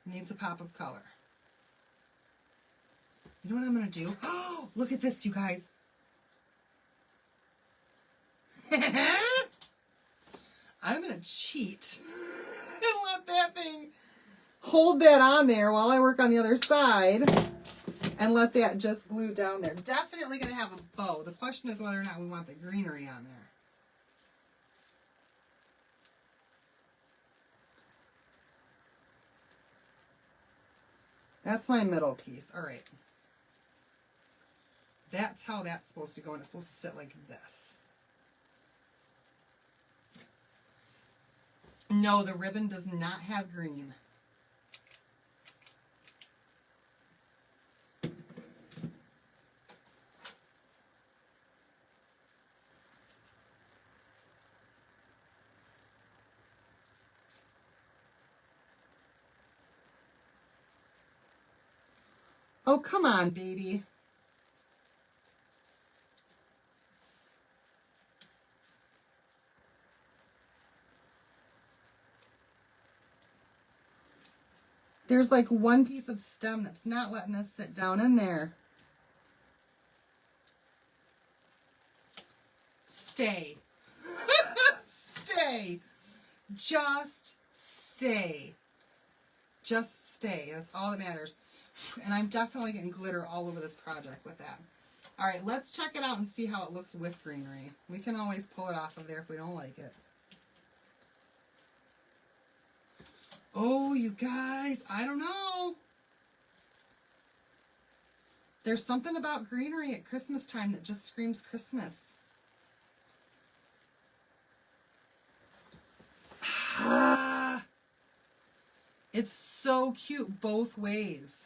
Needs a pop of color. You know what I'm going to do? Oh, look at this, you guys. I'm going to cheat and let that thing hold that on there while I work on the other side and let that just glue down there. Definitely going to have a bow. The question is whether or not we want the greenery on there. That's my middle piece. All right. That's how that's supposed to go, and it's supposed to sit like this. No, the ribbon does not have green. Oh, come on, baby. There's like one piece of stem that's not letting this sit down in there. Stay. Stay. Just stay. Just stay. That's all that matters. And I'm definitely getting glitter all over this project with that. All right, let's check it out and see how it looks with greenery. We can always pull it off of there if we don't like it. Oh, you guys, I don't know. There's something about greenery at Christmas time that just screams Christmas. It's so cute both ways.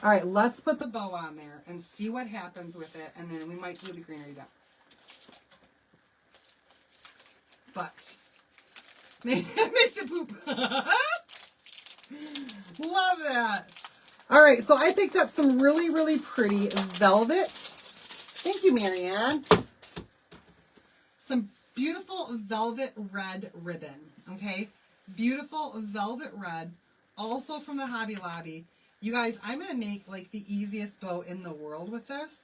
All right, let's put the bow on there and see what happens with it, and then we might glue the greenery down. But it makes it poop. Love that. All right, so I picked up some really, really pretty velvet. Thank you, Marianne. Some beautiful velvet red ribbon, okay? Beautiful velvet red, also from the Hobby Lobby. You guys, I'm going to make like the easiest bow in the world with this.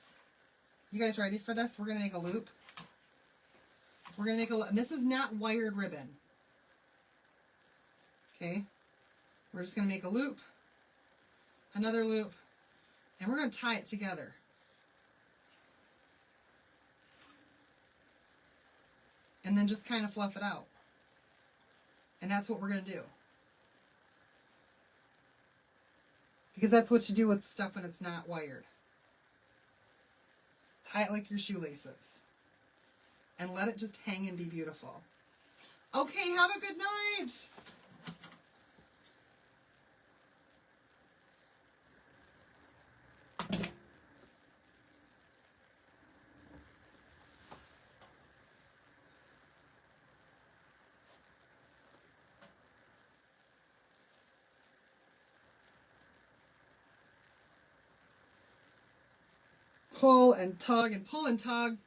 You guys ready for this? We're going to make a loop. We're going to make a loop. And this is not wired ribbon. Okay? We're just going to make a loop, another loop, and we're going to tie it together. And then just kind of fluff it out. And that's what we're going to do. Because that's what you do with stuff when it's not wired. Tie it like your shoelaces. And let it just hang and be beautiful. Okay, have a good night. pull and tug and pull and tug.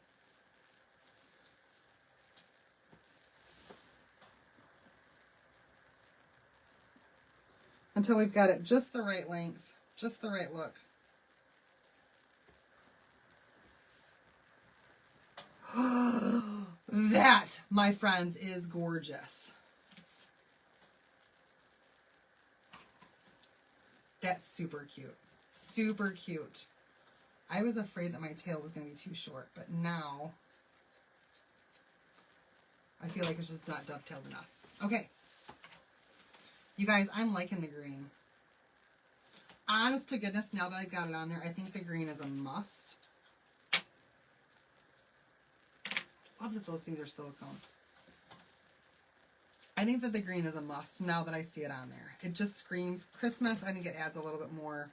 Until we've got it just the right length, just the right look. That, my friends, is gorgeous. That's super cute. Super cute. I was afraid that my tail was going to be too short, but now I feel like it's just not dovetailed enough. Okay. You guys, I'm liking the green. Honest to goodness, now that I've got it on there, I think the green is a must. Love that those things are silicone. I think that the green is a must now that I see it on there. It just screams Christmas. I think it adds a little bit more.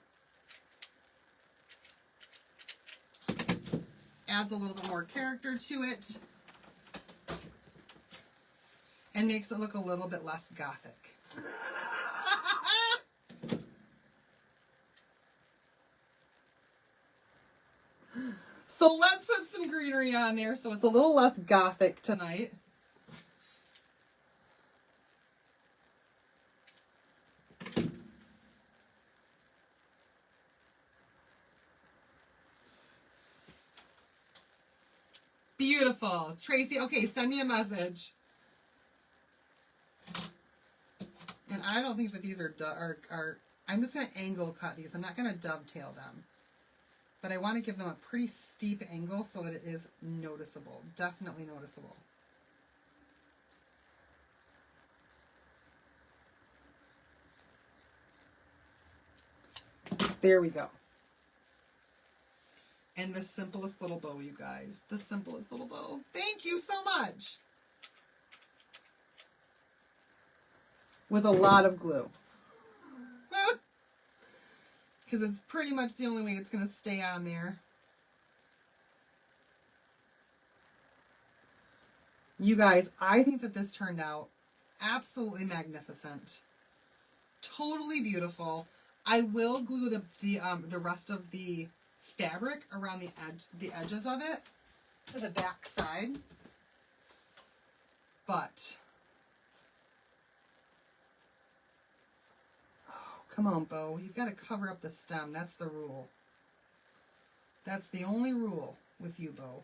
Adds a little bit more character to it. And makes it look a little bit less gothic. So let's put some greenery on there so it's a little less gothic tonight. Beautiful. Tracy, okay, send me a message. And I don't think that these are I'm just going to angle cut these. I'm not going to dovetail them. But I want to give them a pretty steep angle so that it is noticeable. Definitely noticeable. There we go. And the simplest little bow, you guys. The simplest little bow. Thank you so much. With a lot of glue. Because it's pretty much the only way it's going to stay on there. You guys, I think that this turned out absolutely magnificent. Totally beautiful. I will glue the rest of the fabric around the edges of it to the back side. But come on, bow. You've got to cover up the stem. That's the rule. That's the only rule with you, bow.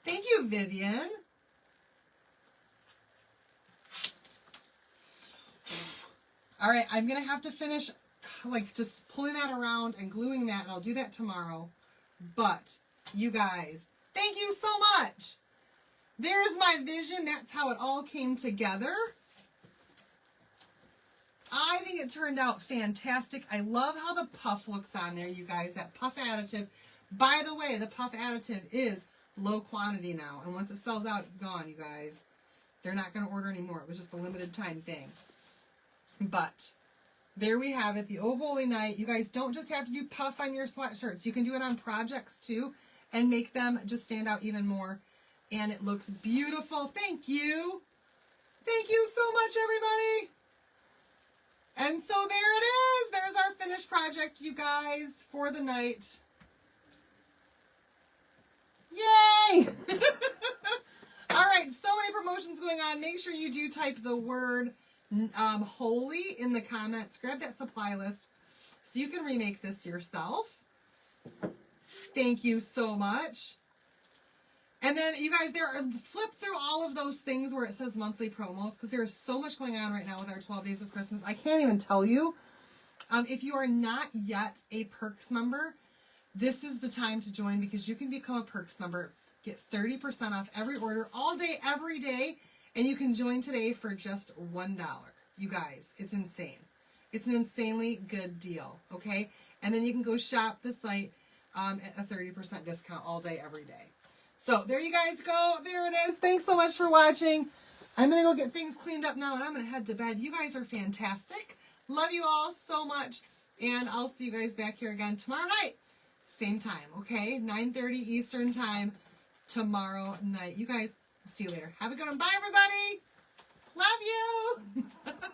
Thank you, Vivian. All right, I'm going to have to finish like just pulling that around and gluing that, and I'll do that tomorrow. But you guys, thank you so much. There's my vision. That's how it all came together. I think it turned out fantastic. I love how the puff looks on there, you guys. That puff additive. By the way, the puff additive is low quantity now. And once it sells out, it's gone, you guys. They're not going to order anymore. It was just a limited time thing. But there we have it. The Oh Holy Night. You guys don't just have to do puff on your sweatshirts. You can do it on projects too and make them just stand out even more. And it looks beautiful. Thank you. Thank you so much, everybody. And so there it is. There's our finished project, you guys, for the night. Yay! All right, so many promotions going on. Make sure you do type the word holy in the comments. Grab that supply list so you can remake this yourself. Thank you so much. And then, you guys, flip through all of those things where it says monthly promos, because there's so much going on right now with our 12 Days of Christmas. I can't even tell you. If you are not yet a Perks member, this is the time to join, because you can become a Perks member, get 30% off every order, all day, every day, and you can join today for just $1. You guys, it's insane. It's an insanely good deal, okay? And then you can go shop the site at a 30% discount all day, every day. So there you guys go. There it is. Thanks so much for watching. I'm going to go get things cleaned up now, and I'm going to head to bed. You guys are fantastic. Love you all so much. And I'll see you guys back here again tomorrow night. Same time, okay? 9:30 Eastern time tomorrow night. You guys, see you later. Have a good one. Bye, everybody. Love you.